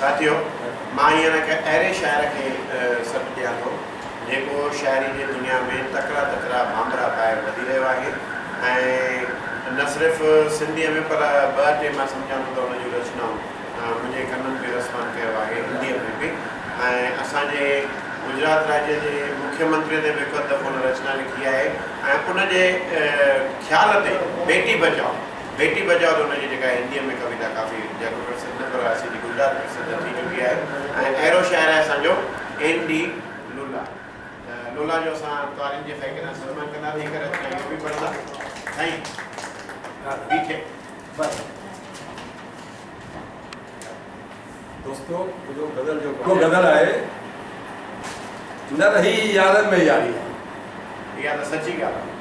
साथियों, मां हींअर हिकु अहिड़े शाइर खे सॾु ॾियां थो जेको शाइरी जी दुनिया में तकिड़ा तकिड़ा भांभरा पाए वधी रहियो आहे ऐं न सिर्फ़ु सिंधीअ में पर ॿ टे मां सम्झां थो त हुनजूं रचनाऊं मुंहिंजे कननि खे रसमान कयो आहे हिंदीअ में बि। ऐं असांजे गुजरात राज्य जे मुख्यमंत्री ने भी हिकु दफ़ो रचना लिखी है ऐं उनजे ख्याल ते बेटी बचाओ तो उनजी जेका हिंदीअ में कविता काफ़ी जग प्रसिद्ध न पर असांजी गुजरात प्रसिद्ध थी चुकी है। ऐं अहिड़ो शाइर आहे असांजो एन.डी. लुला। लुला जो असां तवारियुनि जे फ़ैक़े सां सन्मान कंदासीं, हिकु रचना इहो बि पढ़ंदा साईं बीठे। दोस्तों जो गज़ल आहे न रही यारनि में यारी आहे, इहा त सची ॻाल्हि आहे।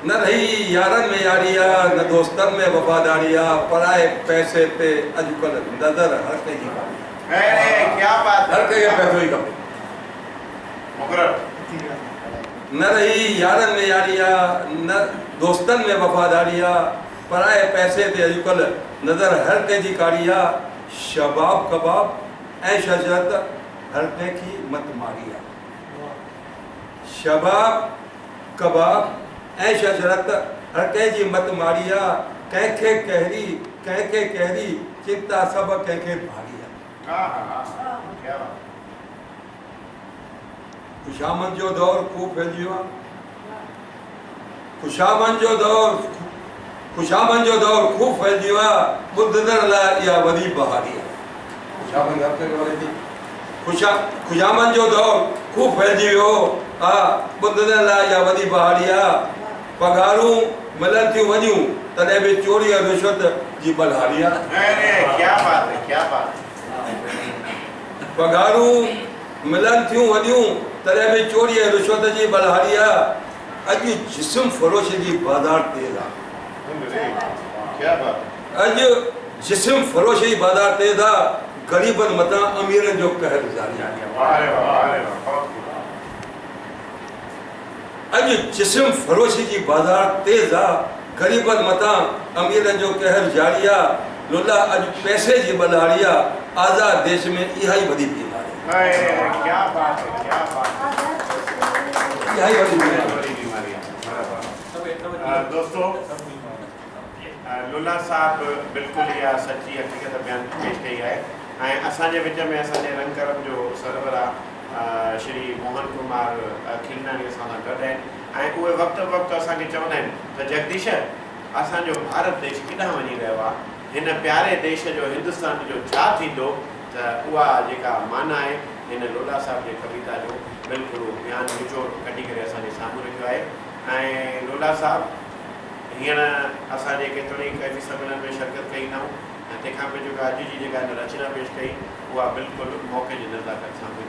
न रही यारनि में यारी आहे, न दोस्तनि में वफ़ादारी आहे, पराए पैसे ते अॼुकल्ह नज़र हर कंहिंजी कान्हे। अरे क्या बात है, हर कंहिंखे पैसो ई खपे। मुक़रर। न रही यारनि में यारी आहे, न दोस्तनि में वफ़ादारी आहे, पराए पैसे ते अॼुकल्ह नज़र हर कंहिंजी कारी आहे। शबाब कबाब ऐं शजरत हर कंहिंजी मत मारी आहे। शबाब कबाब ऐं शजरत हर कंहिंजी मत मारी आहे। कंहिंखे कहिड़ी चिंता सभु कंहिंखे भारी आहे। ख़ुशामन जो दौर खूब फैलियो आहे, ख़ुशामन जो दौर खूब फैलियो आहे, ॿुधंदड़ लाइ इहा वॾी बहारी आहे। ख़ुशामन जो दौर खूब फैलिजी वियो आहे, ॿुधंदड़ लाइ इहा वॾी बहारी आहे। पघारूं मिलनि थियूं वञूं तॾहिं बि चोरी ऐं रिश्वत जी बलहारी आहे। क्या बात है, क्या बात है। पघारूं मिलनि थियूं वञूं तॾहिं बि चोरी ऐं रिश्वत जी बलहारी आहे। अॼु जिस्म फरोश जी बाज़ार तेज़ आहे। क्या बात। अॼु जिस्म फरोश जी बाज़ार तेज़ आहे, ग़रीबनि मथां अमीरनि जो कहर जारी आहे। अॼु जिस्म फरोशी जी बाज़ार तेज़ आहे, ग़रीबनि मथां अमीरनि जो कहर जारी आहे। लुला अॼु पैसे जी बलहारी आहे, आज़ाद देश में इहा ई वॾी बीमारी है। क्या बात है, क्या बात है। इहा ई वॾी बीमारी है। दोस्तों, लुला साहब बिल्कुलु इहा सची हक़ीक़त बयान पेश कई आहे ऐं असांजे विच में असांजे रंगकरम जो सरबराह श्री मोहन कुमार खिलनानी असां सां गॾु आहिनि ऐं उहे वक़्तु असांखे चवंदा आहिनि त जगदीश असांजो भारत देश केॾांहुं वञी रहियो आहे, हिन प्यारे देश जो हिंदुस्तान जो छा थींदो, त उहा जेका माना आहे हिन लुला साहब जे कविता जो बिल्कुलु बयान निचोड़ कढी करे असांजे साम्हूं रखियो आहे। ऐं लुला साहब हींअर असांजे केतिरनि ई कवि सम्मेलन में शिरकत कई अथऊं ऐं तंहिंखां पोइ जेका अॼु जी जेका रचना पेश कई उहा बिल्कुलु मौक़े जी नज़ाकत सां हुई।